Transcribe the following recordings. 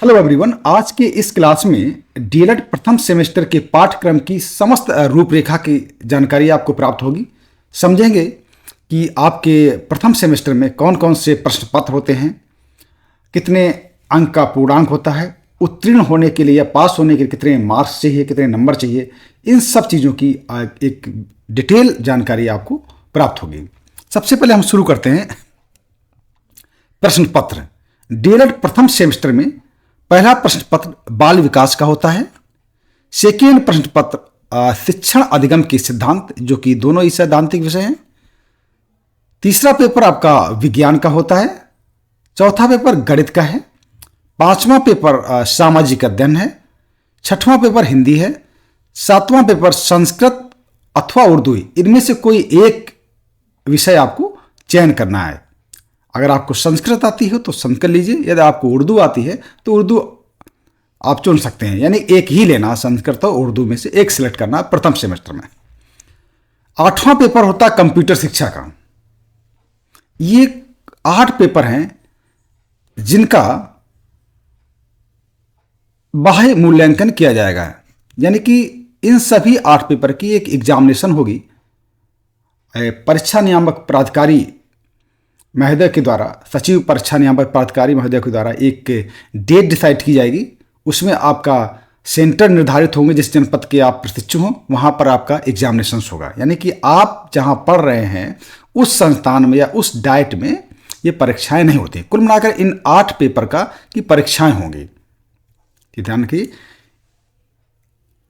Hello everyone. आज के इस क्लास में डीएलएड प्रथम सेमेस्टर के पाठ्यक्रम की समस्त रूपरेखा की जानकारी आपको प्राप्त होगी। समझेंगे कि आपके प्रथम सेमेस्टर में कौन कौन से प्रश्न पत्र होते हैं, कितने अंक का पूर्णांक होता है, उत्तीर्ण होने के लिए या पास होने के लिए कितने मार्क्स चाहिए, कितने नंबर चाहिए, इन सब चीज़ों की एक डिटेल जानकारी आपको प्राप्त होगी। सबसे पहले हम शुरू करते हैं प्रश्न पत्र। डीएलएड प्रथम सेमेस्टर में पहला प्रश्न पत्र बाल विकास का होता है। सेकेंड प्रश्न पत्र शिक्षण अधिगम के सिद्धांत, जो कि दोनों ही सैद्धांतिक विषय हैं। तीसरा पेपर आपका विज्ञान का होता है। चौथा पेपर गणित का है। पांचवा पेपर सामाजिक अध्ययन है। छठवां पेपर हिंदी है। सातवां पेपर संस्कृत अथवा उर्दू, इनमें से कोई एक विषय आपको चयन करना है। अगर आपको संस्कृत आती हो तो संस्कृत लीजिए, यदि आपको उर्दू आती है तो उर्दू आप चुन सकते हैं, यानी एक ही लेना, संस्कृत और उर्दू में से एक सिलेक्ट करना प्रथम सेमेस्टर में। आठवां पेपर होता है कंप्यूटर शिक्षा का। ये 8 पेपर हैं जिनका बाह्य मूल्यांकन किया जाएगा, यानी कि इन सभी 8 पेपर की एक एग्जामिनेशन होगी। परीक्षा नियामक प्राधिकारी महोदय के द्वारा, सचिव परीक्षा नियामक प्राधिकारी महोदय के द्वारा एक डेट डिसाइड की जाएगी। उसमें आपका सेंटर निर्धारित होंगे, जिस जनपद के आप प्रशिक्षु हों वहाँ पर आपका एग्जामिनेशन होगा, यानी कि आप जहाँ पढ़ रहे हैं उस संस्थान में या उस डाइट में ये परीक्षाएं नहीं होती। कुल मिलाकर इन 8 पेपर का की परीक्षाएं होंगी, ध्यान रखिए।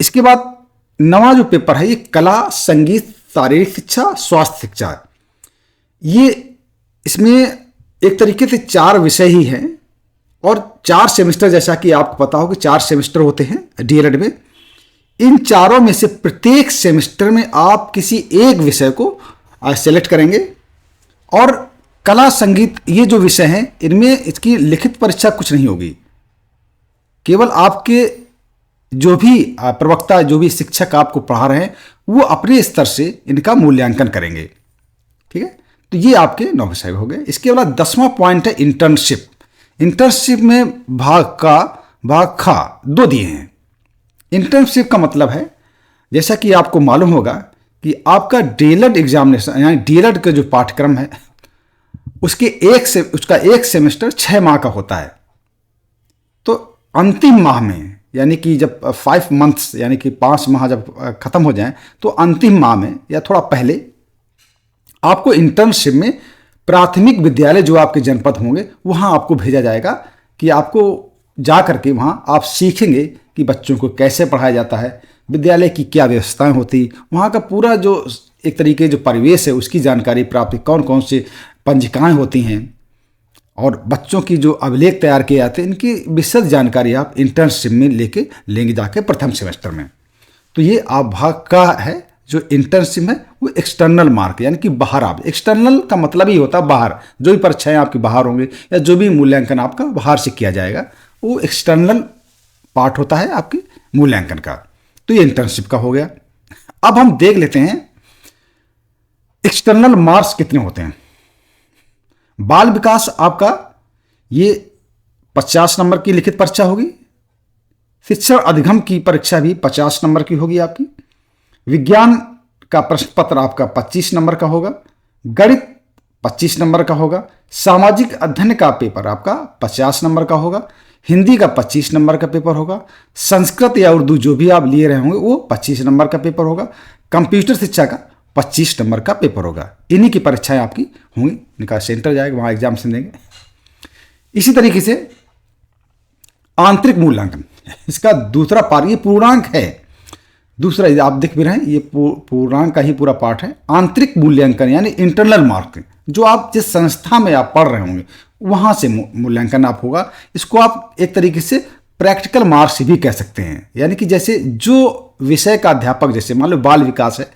इसके बाद 9वां जो पेपर है ये कला, संगीत, शारीरिक शिक्षा, स्वास्थ्य शिक्षा। ये इसमें एक तरीके से 4 विषय ही हैं और 4 सेमेस्टर, जैसा कि आपको पता हो कि 4 सेमेस्टर होते हैं डीएलएड में। इन चारों में से प्रत्येक सेमेस्टर में आप किसी एक विषय को सेलेक्ट करेंगे। और कला, संगीत, ये जो विषय हैं इनमें इसकी लिखित परीक्षा कुछ नहीं होगी। केवल आपके जो भी प्रवक्ता, जो भी शिक्षक आपको पढ़ा रहे हैं, वो अपने स्तर से इनका मूल्यांकन करेंगे। ठीक है, तो ये आपके 9 विषय हो गए। इसके बाद 10वां पॉइंट है इंटर्नशिप। इंटर्नशिप में भाग खा 2 दिए हैं। इंटर्नशिप का मतलब है, जैसा कि आपको मालूम होगा कि आपका डीएलएड एग्जामिनेशन, यानी डीएलएड का जो पाठ्यक्रम है उसका एक सेमेस्टर 6 माह का होता है। तो अंतिम माह में, यानी कि जब 5 मंथ्स यानी कि 5 माह जब खत्म हो जाएं, तो अंतिम माह में या थोड़ा पहले आपको इंटर्नशिप में प्राथमिक विद्यालय जो आपके जनपद होंगे वहां आपको भेजा जाएगा कि आपको जा करके वहां आप सीखेंगे कि बच्चों को कैसे पढ़ाया जाता है, विद्यालय की क्या व्यवस्थाएं होती, वहां का पूरा जो एक तरीके जो परिवेश है उसकी जानकारी प्राप्त, कौन कौन से पंजिकाएं होती हैं और बच्चों की जो अभिलेख तैयार किए जाते हैं, इनकी विशद जानकारी आप इंटर्नशिप में लेंगे जाके प्रथम सेमेस्टर में। तो ये आप भाग का है। जो इंटर्नशिप है वो एक्सटर्नल मार्क, यानी कि बाहर आप, एक्सटर्नल का मतलब ही होता है बाहर, जो भी परीक्षाएं आपकी बाहर होंगे या जो भी मूल्यांकन आपका बाहर से किया जाएगा वो एक्सटर्नल पार्ट होता है आपके मूल्यांकन का। तो ये इंटर्नशिप का हो गया। अब हम देख लेते हैं एक्सटर्नल मार्क्स कितने होते हैं। बाल विकास आपका ये 50 नंबर की लिखित परीक्षा होगी। शिक्षण अधिगम की परीक्षा भी 50 नंबर की होगी आपकी। विज्ञान का प्रश्न पत्र आपका 25 नंबर का होगा। गणित 25 नंबर का होगा। सामाजिक अध्ययन का पेपर आपका 50 नंबर का होगा। हिंदी का 25 नंबर का पेपर होगा। संस्कृत या उर्दू जो भी आप लिए रहे होंगे वो 25 नंबर का पेपर होगा। कंप्यूटर शिक्षा का 25 नंबर का पेपर होगा। इन्हीं की परीक्षाएं आपकी होंगी, इनका सेंटर जाएगा, वहां एग्जाम से देंगे। इसी तरीके से आंतरिक मूल्यांकन, इसका दूसरा पार्ट, ये पूर्णांक है। दूसरा आप देख भी रहे हैं, ये पूर्णांक का ही पूरा पार्ट है। आंतरिक मूल्यांकन यानी इंटरनल मार्क, जो आप जिस संस्था में आप पढ़ रहे होंगे वहां से मूल्यांकन आप होगा। इसको आप एक तरीके से प्रैक्टिकल मार्क्स भी कह सकते हैं, यानी कि जैसे जो विषय का अध्यापक, जैसे मान लो बाल विकास है,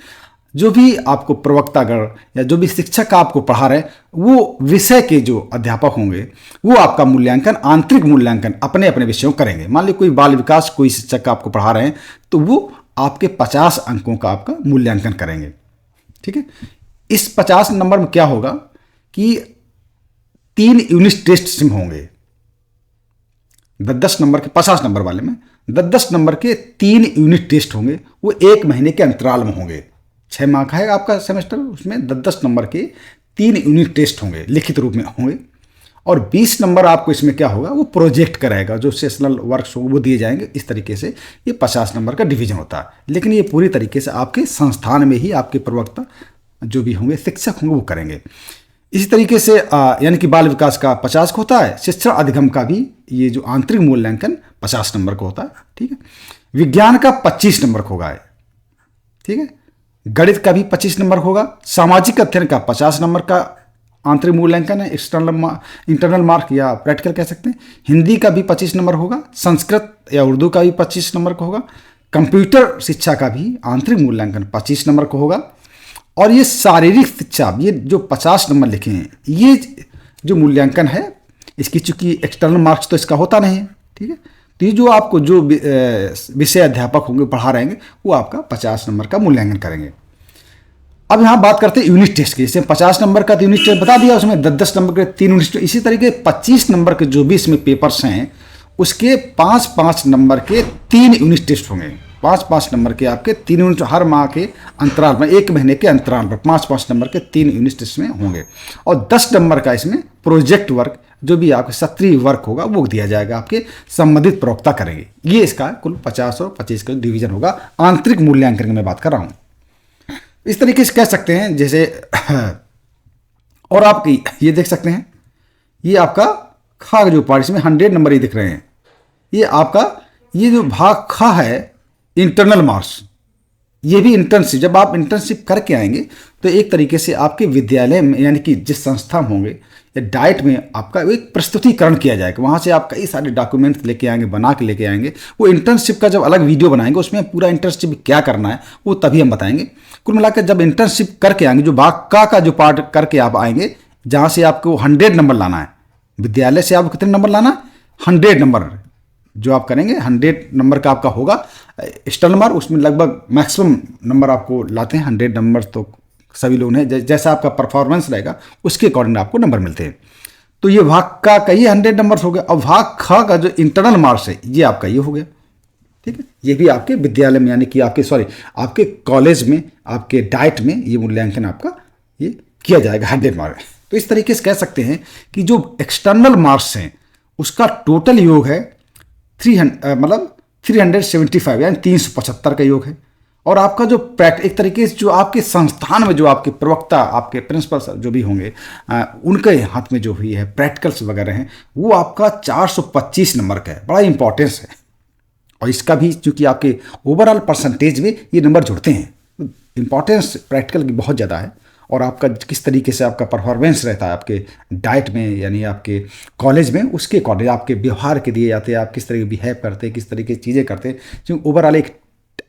जो भी आपको प्रवक्तागण या जो भी शिक्षक आपको पढ़ा रहे वो विषय के जो अध्यापक होंगे वो आपका मूल्यांकन, आंतरिक मूल्यांकन अपने अपने विषयों करेंगे। मान लो कोई बाल विकास कोई शिक्षक आपको पढ़ा रहे हैं तो वो आपके 50 अंकों का आपका मूल्यांकन करेंगे। ठीक है, इस 50 नंबर में क्या होगा कि 3 यूनिट टेस्ट होंगे। 10-10 नंबर के 50 नंबर वाले में 10-10 नंबर के 3 यूनिट टेस्ट होंगे, वो 1 महीने के अंतराल में होंगे। 6 माह का है आपका सेमेस्टर, उसमें 10-10 नंबर के 3 यूनिट टेस्ट होंगे, लिखित रूप में होंगे। और 20 नंबर आपको इसमें क्या होगा, वो प्रोजेक्ट कराएगा, जो सेशनल वर्क्स होंगे वो दिए जाएंगे। इस तरीके से ये 50 नंबर का डिवीजन होता है। लेकिन ये पूरी तरीके से आपके संस्थान में ही आपके प्रवक्ता जो भी होंगे, शिक्षक होंगे, वो करेंगे। इसी तरीके से यानी कि बाल विकास का 50 का होता है, शिक्षण अधिगम का भी ये जो आंतरिक मूल्यांकन 50 नंबर का होता है, ठीक है। विज्ञान का 25 नंबर का होगा, ठीक है। गणित का भी 25 नंबर होगा। सामाजिक अध्ययन का 50 नंबर का आंतरिक मूल्यांकन है, इंटरनल मार्क या प्रैक्टिकल कह सकते हैं। हिंदी का भी 25 नंबर होगा। संस्कृत या उर्दू का भी 25 नंबर का होगा। कंप्यूटर शिक्षा का भी आंतरिक मूल्यांकन 25 नंबर का होगा। और ये शारीरिक शिक्षा, ये जो 50 नंबर लिखे हैं, ये जो मूल्यांकन है, इसकी चूंकि एक्सटर्नल मार्क्स तो इसका होता नहीं है, ठीक है। तो ये जो आपको जो विषय अध्यापक होंगे पढ़ा रहेंगे, वो आपका 50 नंबर का मूल्यांकन करेंगे। अब यहाँ बात करते हैं यूनिट टेस्ट की। जैसे 50 नंबर का तो यूनिट टेस्ट बता दिया, उसमें 10-10 नंबर के 3 यूनिट। इसी तरीके 25 नंबर के जो भी इसमें पेपर्स हैं, उसके 5-5 नंबर के 3 यूनिट टेस्ट होंगे। 5-5 नंबर के आपके 3 यूनिट हर माह के अंतराल में, 1 महीने के अंतराल पर 5-5 नंबर के 3 यूनिट टेस्ट में होंगे। और 10 नंबर का इसमें प्रोजेक्ट वर्क, जो भी आपके सत्रीय वर्क होगा, वो दिया जाएगा, आपके संबंधित प्रवक्ता करेंगे। ये इसका कुल 50 और 25 का डिवीजन होगा। आंतरिक मूल्यांकन की मैं बात कर रहा हूँ। इस तरीके से कह सकते हैं जैसे और आप ये देख सकते हैं, ये आपका खा जो पार्ट, इसमें 100 नंबर ही दिख रहे हैं। ये आपका ये जो भाग खा है, इंटरनल मार्क्स, ये भी इंटर्नशिप, जब आप इंटर्नशिप करके आएंगे तो एक तरीके से आपके विद्यालय में, यानी कि जिस संस्था में होंगे या डाइट में, आपका एक प्रस्तुतिकरण किया जाएगा। वहाँ से आप कई सारे डॉक्यूमेंट्स लेके आएंगे, बना के लेके आएंगे। वो इंटर्नशिप का जब अलग वीडियो बनाएंगे, उसमें पूरा इंटर्नशिप क्या करना है वो तभी हम बताएंगे। कुल मिलाकर जब इंटर्नशिप करके आएंगे, जो भाग का जो पार्ट करके आप आएंगे, जहाँ से आपको 100 नंबर लाना है, विद्यालय से आपको कितने नंबर लाना है, 100 नंबर जो आप करेंगे, 100 नंबर का आपका होगा एक्सटर्नल मार्क। उसमें लगभग मैक्सिमम नंबर आपको लाते हैं, 100 नंबर तो सभी लोग हैं। जैसा आपका परफॉर्मेंस रहेगा उसके अकॉर्डिंग आपको नंबर मिलते हैं। तो ये भाग का कई 100 नंबर हो गया। अब भाग ख का जो इंटरनल मार्क्स है, ये आपका ये हो गया, ठीक है। ये भी आपके विद्यालय में, यानी कि आपके कॉलेज में, आपके डाइट में ये मूल्यांकन आपका ये किया जाएगा 100 मार्क। तो इस तरीके से कह सकते हैं कि जो एक्सटर्नल मार्क्स हैं, उसका टोटल योग है 375, यानी 375 का योग है। और आपका जो एक तरीके से जो आपके संस्थान में जो आपके प्रवक्ता, आपके प्रिंसिपल जो भी होंगे, उनके हाथ में जो भी है प्रैक्टिकल्स वगैरह हैं, वो आपका 425 नंबर का है। बड़ा इंपॉर्टेंस है। और इसका भी चूंकि आपके ओवरऑल परसेंटेज में ये नंबर जुड़ते हैं, इंपॉर्टेंस प्रैक्टिकल की बहुत ज़्यादा है। और आपका किस तरीके से आपका परफॉर्मेंस रहता है आपके डाइट में, यानी आपके कॉलेज में, उसके अकॉर्डिंग आपके व्यवहार के दिए जाते हैं, आप किस तरह के बिहेव करते हैं, किस तरीके की चीज़ें करते हैं। क्योंकि ओवरऑल एक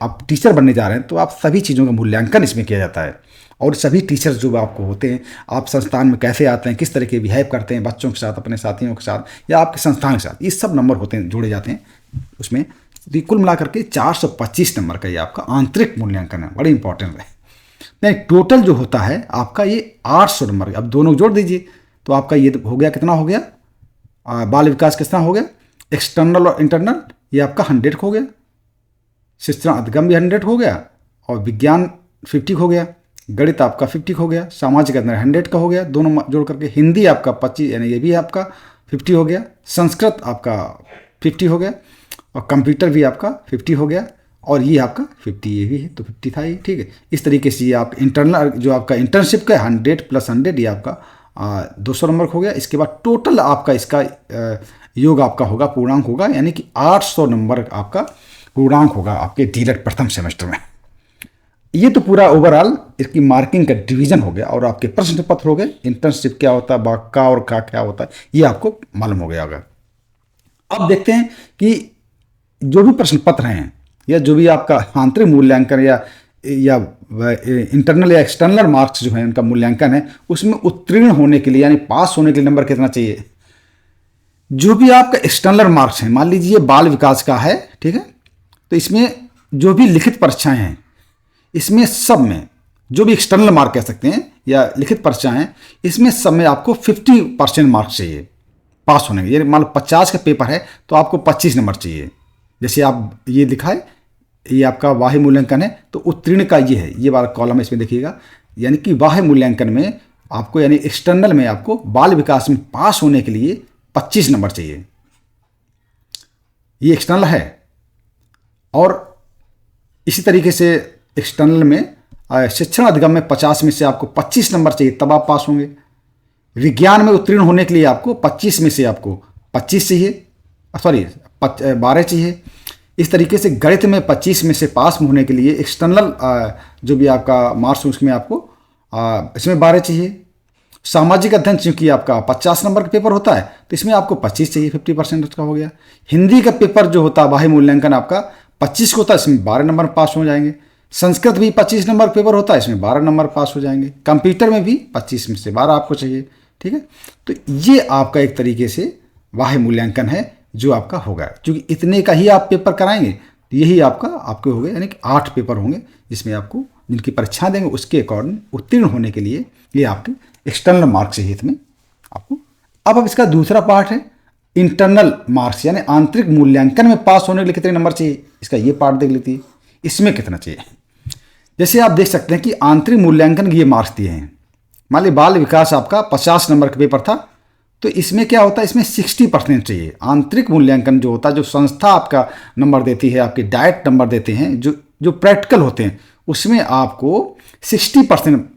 आप टीचर बनने जा रहे हैं, तो आप सभी चीज़ों का मूल्यांकन इसमें किया जाता है। और सभी टीचर्स जो आपको होते हैं, आप संस्थान में कैसे आते हैं, किस तरह के बिहेव करते हैं बच्चों के साथ, अपने साथियों के साथ, या आपके संस्थान के साथ, ये सब नंबर होते हैं, जोड़े जाते हैं उसमें। तो कुल मिलाकर के 425 नंबर का ये आपका आंतरिक मूल्यांकन है, बड़ी इंपॉर्टेंट है। नहीं, टोटल जो होता है आपका ये 800 नंबर। अब दोनों जोड़ दीजिए तो आपका ये हो गया, कितना हो गया, बाल विकास कितना हो गया, एक्सटर्नल और इंटरनल, ये आपका 100 हो गया। शिक्षण अधिगम भी 100 हो गया, और विज्ञान 50 हो गया, गणित आपका 50 हो गया, सामाजिक अध्ययन 100 का हो गया, दोनों जोड़ करके। हिंदी आपका 25, यानी ये भी आपका 50 हो गया। संस्कृत आपका 50 हो गया, और कंप्यूटर भी आपका 50 हो गया, और ये आपका 50 ये भी है, तो 50 था ये, ठीक है। इस तरीके से ये आप इंटरनल जो आपका इंटर्नशिप का 100 + 100 ये आपका 200 नंबर हो गया। इसके बाद टोटल आपका इसका योग आपका होगा, पूर्णांक होगा, यानी कि 800 नंबर आपका पूर्णांक होगा आपके डीएलएड प्रथम सेमेस्टर में। ये तो पूरा ओवरऑल इसकी मार्किंग का डिवीजन हो गया। और आपके प्रश्न पत्र हो गए, इंटर्नशिप क्या होता है, का और का क्या होता है, ये आपको मालूम हो गया होगा। अब देखते हैं कि जो भी प्रश्न पत्र हैं, या जो भी आपका आंतरिक मूल्यांकन या इंटरनल या एक्सटर्नल मार्क्स जो है उनका मूल्यांकन है, उसमें उत्तीर्ण होने के लिए, यानी पास होने के लिए नंबर कितना चाहिए। जो भी आपका एक्सटर्नल मार्क्स हैं, मान लीजिए बाल विकास का है, ठीक है, तो इसमें जो भी लिखित परीक्षाएं हैं, इसमें सब में जो भी एक्सटर्नल मार्क कह सकते हैं या लिखित परीक्षाएं हैं, इसमें सब में आपको 50% मार्क्स चाहिए। पास होने के, ये मान लो 50 का पेपर है तो आपको 25 नंबर चाहिए। जैसे आप ये लिखा है, ये आपका बाह्य मूल्यांकन है, तो उत्तीर्ण का ये है, ये वाला कॉलम है, इसमें देखिएगा। यानी कि बाह्य मूल्यांकन में आपको, यानी एक्सटर्नल में आपको बाल विकास में पास होने के लिए 25 नंबर चाहिए, ये एक्सटर्नल है। और इसी तरीके से एक्सटर्नल में शिक्षण अधिगम में 50 में से आपको 25 नंबर चाहिए, तब आप पास होंगे। विज्ञान में उत्तीर्ण होने के लिए आपको 25 में से आपको 25 चाहिए, सॉरी 12 चाहिए। इस तरीके से गणित में 25 में से पास होने के लिए एक्सटर्नल जो भी आपका मार्क्स उसमें आपको इसमें 12 चाहिए। सामाजिक अध्ययन चूंकि आपका 50 नंबर का पेपर होता है तो इसमें आपको 25 चाहिए, 50% उसका हो गया। हिंदी का पेपर जो होता है बाह्य मूल्यांकन आपका 25 को होता है, इसमें 12 नंबर पास हो जाएंगे। संस्कृत भी 25 नंबर पेपर होता है, इसमें 12 नंबर पास हो जाएंगे। कंप्यूटर में भी 25 में से 12 आपको चाहिए, ठीक है। तो ये आपका एक तरीके से बाह्य मूल्यांकन है जो आपका होगा। क्योंकि इतने का ही आप पेपर कराएंगे तो यही आपके हो गए, यानी कि 8 पेपर होंगे जिसमें आपको जिनकी परीक्षा देंगे उसके अकॉर्डिंग उत्तीर्ण होने के लिए ये आपके एक्सटर्नल मार्क्स चाहिए इसमें आपको। अब इसका दूसरा पार्ट है इंटरनल मार्क्स, यानी आंतरिक मूल्यांकन में पास होने के लिए कितने नंबर चाहिए, इसका ये पार्ट देख लेती है। इसमें कितना चाहिए, जैसे आप देख सकते हैं कि आंतरिक मूल्यांकन के ये मार्क्स दिए हैं। मान लीजिए बाल विकास आपका 50 नंबर का पेपर था, तो इसमें क्या होता है, इसमें 60% चाहिए। आंतरिक मूल्यांकन जो होता है, जो संस्था आपका नंबर देती है, आपके डायरेक्ट नंबर देते हैं, जो प्रैक्टिकल होते हैं, उसमें आपको 60%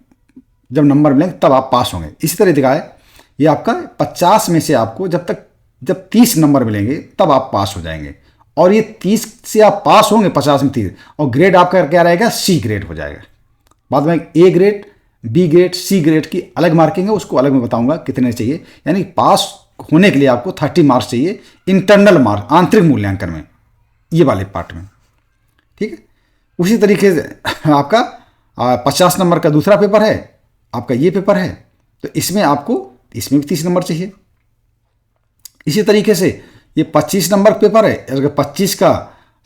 जब नंबर मिलेंगे तब आप पास होंगे। इसी तरह दिखाए, ये आपका 50 में से आपको जब 30 नंबर मिलेंगे तब आप पास हो जाएंगे। और ये 30 से आप पास होंगे, 50 में 30, और ग्रेड आपका क्या रहेगा, सी ग्रेड हो जाएगा। बाद में A grade, B grade, C grade की अलग मार्किंग है, उसको अलग मैं बताऊंगा कितने चाहिए। यानी पास होने के लिए आपको 30 मार्क्स चाहिए इंटरनल मार्क्स आंतरिक मूल्यांकन में, ये वाले पार्ट में, ठीक है। उसी तरीके से आपका 50 नंबर का दूसरा पेपर है, आपका ये पेपर है, तो इसमें भी 30 नंबर चाहिए। इसी तरीके से ये 25 नंबर पेपर है, अगर 25 का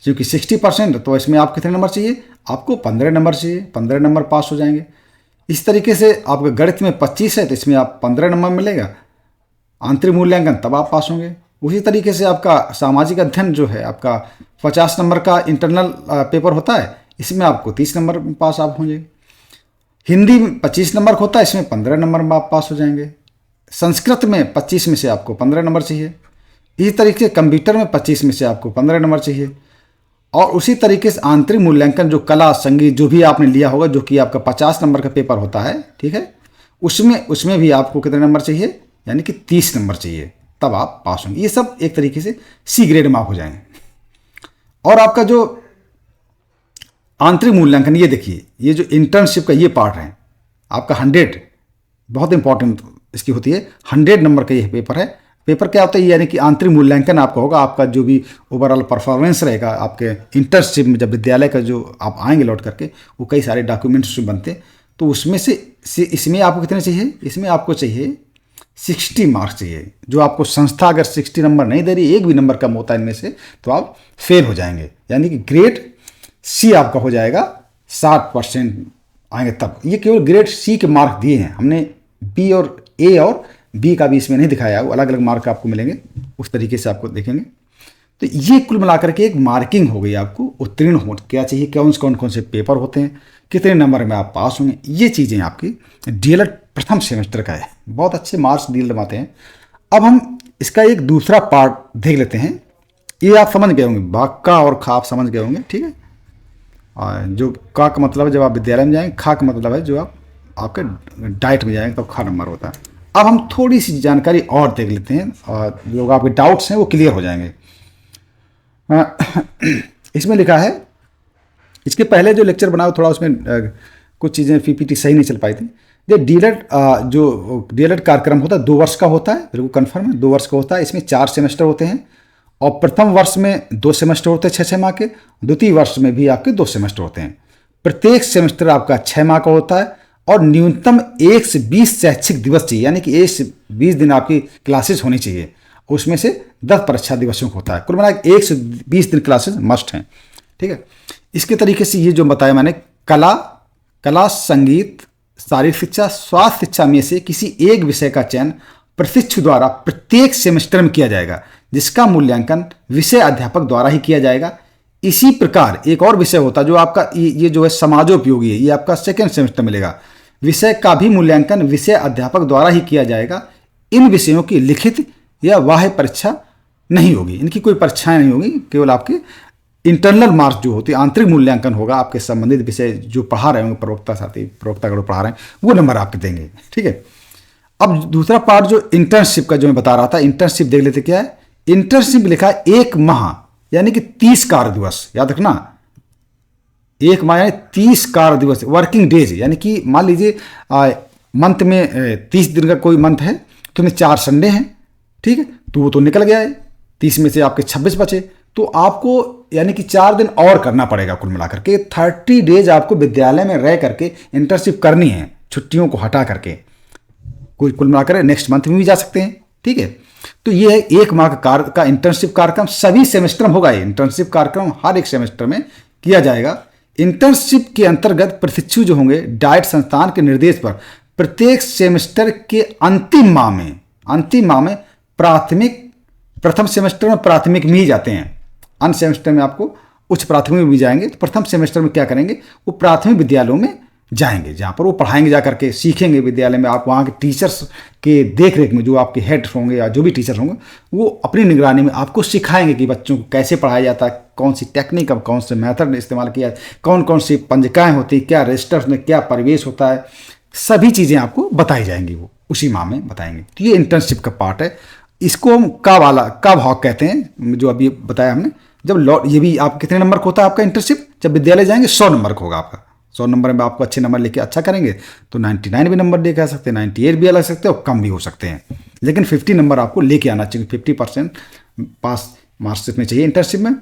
क्योंकि 60%, तो इसमें आप कितने नंबर चाहिए, आपको 15 नंबर चाहिए, 15 नंबर पास हो जाएंगे। इस तरीके से आपका गणित में 25 है तो इसमें आप 15 नंबर मिलेगा आंतरिक मूल्यांकन, तब आप पास होंगे। उसी तरीके से आपका सामाजिक अध्ययन जो है आपका 50 नंबर का इंटरनल पेपर होता है, इसमें आपको 30 नंबर पास आप होंगे। हिंदी में 25 नंबर का होता है, इसमें 15 नंबर में आप पास हो जाएंगे। संस्कृत में 25 में से आपको 15 नंबर चाहिए। इसी तरीके से कंप्यूटर में 25 में से आपको 15 नंबर चाहिए। और उसी तरीके से आंतरिक मूल्यांकन जो कला संगीत जो भी आपने लिया होगा, जो कि आपका 50 नंबर का पेपर होता है, ठीक है, उसमें भी आपको कितने नंबर चाहिए, यानी कि 30 नंबर चाहिए, तब आप पास होंगे। ये सब एक तरीके से सी ग्रेड में आप हो जाएंगे। और आपका जो आंतरिक मूल्यांकन, ये देखिए, ये जो इंटर्नशिप का ये पार्ट है आपका 100, बहुत इंपॉर्टेंट इसकी होती है, 100 नंबर का ये पेपर है। पेपर क्या होता है, यानी कि आंतरिक मूल्यांकन आपका होगा, आपका जो भी ओवरऑल परफॉर्मेंस रहेगा आपके इंटर्नशिप में, जब विद्यालय का जो आप आएंगे लौट करके, वो कई सारे डॉक्यूमेंट्स बनते हैं, तो उसमें से इसमें आपको कितने चाहिए, इसमें आपको चाहिए 60 मार्क्स चाहिए। जो आपको संस्था अगर 60 नंबर नहीं दे रही, एक भी नंबर कम होता है इनमें से, तो आप फेल हो जाएंगे, यानी कि ग्रेड सी आपका हो जाएगा, 60% आएंगे तब। ये केवल ग्रेड सी के मार्क दिए हैं हमने, बी और ए और बी का भी इसमें नहीं दिखाया, वो अलग अलग मार्क आपको मिलेंगे, उस तरीके से आपको देखेंगे। तो ये कुल मिलाकर के एक मार्किंग हो गई आपको उत्तीर्ण हो क्या चाहिए, कौन कौन से पेपर होते हैं, कितने नंबर में आप पास होंगे, ये चीज़ें आपकी डीएलएड प्रथम सेमेस्टर का है। बहुत अच्छे मार्क्स डीएलएड आते हैं। अब हम इसका एक दूसरा पार्ट देख लेते हैं। ये आप समझ गए होंगे, भाग का और खा आप समझ गए होंगे, ठीक है। और जो का मतलब है जब आप विद्यालय में जाएंगे, खा का मतलब है जो आप आपके डाइट में जाएंगे तो खा नंबर होता है। अब हम थोड़ी सी जानकारी और देख लेते हैं और जो आपके डाउट्स हैं वो क्लियर हो जाएंगे। इसमें लिखा है, इसके पहले जो लेक्चर बनाया थोड़ा उसमें कुछ चीज़ें पीपीटी सही नहीं चल पाई थी। ये डीएलएड जो डीएलएड कार्यक्रम होता है 2 वर्ष का होता है, बिल्कुल कन्फर्म है, 2 वर्ष का होता है। इसमें 4 सेमेस्टर होते हैं और प्रथम वर्ष में 2 सेमेस्टर होते हैं 6 माह के, द्वितीय वर्ष में भी आपके 2 सेमेस्टर होते हैं। प्रत्येक सेमेस्टर आपका 6 माह का होता है और न्यूनतम 1 से 20 शैक्षिक दिवस चाहिए, यानी कि 1 से 20 दिन आपकी क्लासेस होनी चाहिए, उसमें से 10 परीक्षा दिवसों को होता है। कुल मिला 1 से 20 दिन क्लासेस मस्ट हैं, ठीक है। इसके तरीके से ये जो बताया मैंने, कला संगीत शारीरिक शिक्षा स्वास्थ्य शिक्षा में से किसी एक विषय का चयन प्रशिक्षु द्वारा प्रत्येक सेमेस्टर में किया जाएगा, जिसका मूल्यांकन विषय अध्यापक द्वारा ही किया जाएगा। इसी प्रकार एक और विषय होता है जो आपका ये जो है समाजोपयोगी है, ये आपका सेकेंड सेमेस्टर मिलेगा। विषय का भी मूल्यांकन विषय अध्यापक द्वारा ही किया जाएगा। इन विषयों की लिखित या बाह्य परीक्षा नहीं होगी, इनकी कोई परीक्षाएं नहीं होगी, केवल आपके इंटरनल मार्क्स जो होते हैं, आंतरिक मूल्यांकन होगा। आपके संबंधित विषय जो पढ़ा रहे होंगे, प्रवक्ता साथी प्रवक्तागण पढ़ा रहे हैं, वो नंबर आपके देंगे। ठीक है। अब दूसरा पार्ट जो इंटर्नशिप का जो मैं बता रहा था, इंटर्नशिप देख लेते क्या है। इंटर्नशिप लिखा है 1 माह यानी कि 30 कार्य दिवस, याद रखना 1 माह यानी 30 कार्य दिवस, वर्किंग डेज, यानी कि मान लीजिए मंथ में 30 दिन का कोई मंथ है, तो में 4 संडे हैं, ठीक है, तो वो तो निकल गया है, 30 में से आपके 26 बचे, तो आपको यानी कि 4 दिन और करना पड़ेगा। कुल मिलाकर के 30 डेज आपको विद्यालय में रह करके इंटर्नशिप करनी है, छुट्टियों को हटा करके। कोई कुल मिलाकर नेक्स्ट मंथ में भी जा सकते हैं, ठीक है। तो ये है 1 माह का इंटर्नशिप कार्यक्रम, सभी सेमेस्टर में होगा। ये इंटर्नशिप कार्यक्रम हर एक सेमेस्टर में किया जाएगा। इंटर्नशिप के अंतर्गत प्रशिक्षु जो होंगे डाइट संस्थान के निर्देश पर प्रत्येक सेमेस्टर के अंतिम माह में प्रथम सेमेस्टर में प्राथमिक में ही जाते हैं, अन्य सेमेस्टर में आपको उच्च प्राथमिक में भी जाएंगे। तो प्रथम सेमेस्टर में क्या करेंगे, वो प्राथमिक विद्यालयों में जाएंगे, जहाँ पर वो पढ़ाएंगे, जा करके सीखेंगे विद्यालय में। आप वहाँ के टीचर्स के देख रेख में जो आपके हेड होंगे या जो भी टीचर होंगे, वो अपनी निगरानी में आपको सिखाएंगे कि बच्चों को कैसे पढ़ाया जाता है, कौन सी टेक्निक, अब कौन से मेथड इस्तेमाल किया, कौन कौन सी पंजिकाएँ होती हैं, क्या रजिस्टर्स में क्या परिवेश होता है, सभी चीज़ें आपको बताई जाएंगी, वो उसी माह में बताएंगे। तो ये इंटर्नशिप का पार्ट है। इसको हम का भाग कहते हैं, जो अभी बताया हमने। जब ये भी आप कितने नंबर का होता है आपका इंटर्नशिप, जब विद्यालय जाएंगे 100 नंबर का होगा आपका। 100 नंबर में आपको अच्छे नंबर लेके अच्छा करेंगे तो 99 भी नंबर लेके आ सकते हैं, 98 भी लग सकते हैं और कम भी हो सकते हैं, लेकिन 50 नंबर आपको लेके आना चाहिए। 50% पास मार्क्स में चाहिए इंटर्नशिप में।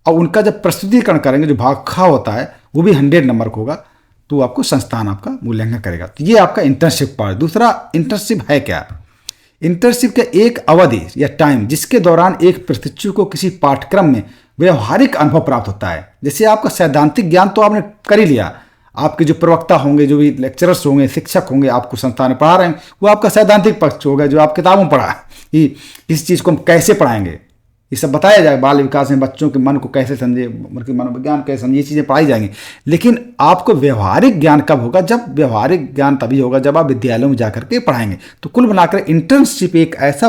और उनका जब प्रस्तुतिकरण करेंगे, जो भाग खा होता है, वो भी 100 नंबर का होगा, तो आपको संस्थान आपका मूल्यांकन करेगा। तो ये आपका इंटर्नशिप पार्ट। दूसरा, इंटर्नशिप है क्या। इंटर्नशिप का एक अवधि या टाइम जिसके दौरान एक प्रशिक्षु को किसी पाठ्यक्रम में व्यवहारिक अनुभव प्राप्त होता है। जैसे आपका सैद्धांतिक ज्ञान तो आपने कर ही लिया, आपके जो प्रवक्ता होंगे, जो भी लेक्चरर्स होंगे, शिक्षक होंगे, आपको संस्थान में पढ़ा रहे हैं, वो आपका सैद्धांतिक पक्ष होगा, जो आप किताबों में पढ़ा कि इस चीज़ को हम कैसे पढ़ाएंगे, ये सब बताया जाएगा। बाल विकास में बच्चों के मन को कैसे समझे, उनके मनोविज्ञान कैसे समझे, ये चीज़ें पढ़ाई जाएंगी। लेकिन आपको व्यवहारिक ज्ञान कब होगा, जब व्यवहारिक ज्ञान तभी होगा जब आप विद्यालयों में जाकर के पढ़ाएंगे। तो कुल बनाकर इंटर्नशिप एक ऐसा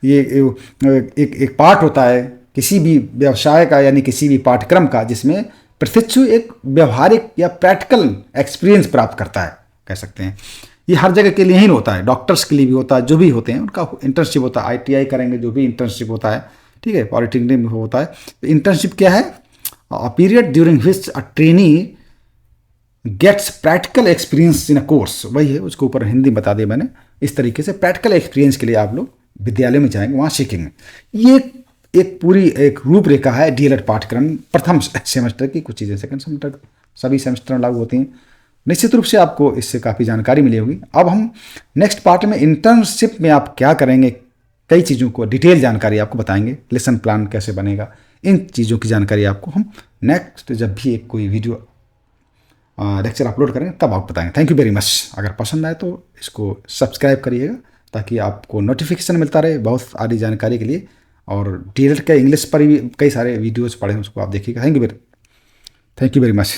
एक पार्ट होता है किसी भी व्यवसाय का, यानी किसी भी पाठ्यक्रम का, जिसमें प्रशिक्षु एक व्यवहारिक या प्रैक्टिकल एक्सपीरियंस प्राप्त करता है, कह सकते हैं। ये हर जगह के लिए ही होता है, डॉक्टर्स के लिए भी होता है, जो भी होते हैं उनका इंटर्नशिप होता है। ITI करेंगे, जो भी इंटर्नशिप होता है, ठीक है, पॉलिटेक्निक में होता है। तो इंटर्नशिप क्या है, a period during which a trainee gets practical experience in a course. वही है, उसके ऊपर हिंदी बता दिया मैंने। इस तरीके से प्रैक्टिकल एक्सपीरियंस के लिए आप लोग विद्यालय में जाएंगे, वहाँ सीखेंगे। ये एक पूरी एक रूपरेखा है DLED पाठ्यक्रम प्रथम सेमेस्टर की। कुछ चीज़ें सेकंड सेमेस्टर, सभी सेमेस्टर में लागू होती हैं। निश्चित रूप से आपको इससे काफ़ी जानकारी मिली होगी। अब हम नेक्स्ट पार्ट में इंटर्नशिप में आप क्या करेंगे, कई चीज़ों को डिटेल जानकारी आपको बताएंगे, लेसन प्लान कैसे बनेगा, इन चीज़ों की जानकारी आपको हम नेक्स्ट जब भी एक कोई वीडियो लेक्चर अपलोड करेंगे तब आपको बताएंगे। Thank you very much. अगर पसंद आए तो इसको सब्सक्राइब करिएगा, ताकि आपको नोटिफिकेशन मिलता रहे बहुत सारी जानकारी के लिए। और DLED के इंग्लिश पर भी कई सारे वीडियोज़ पढ़े हैं, उसको आप देखिएगा। Thank you very much.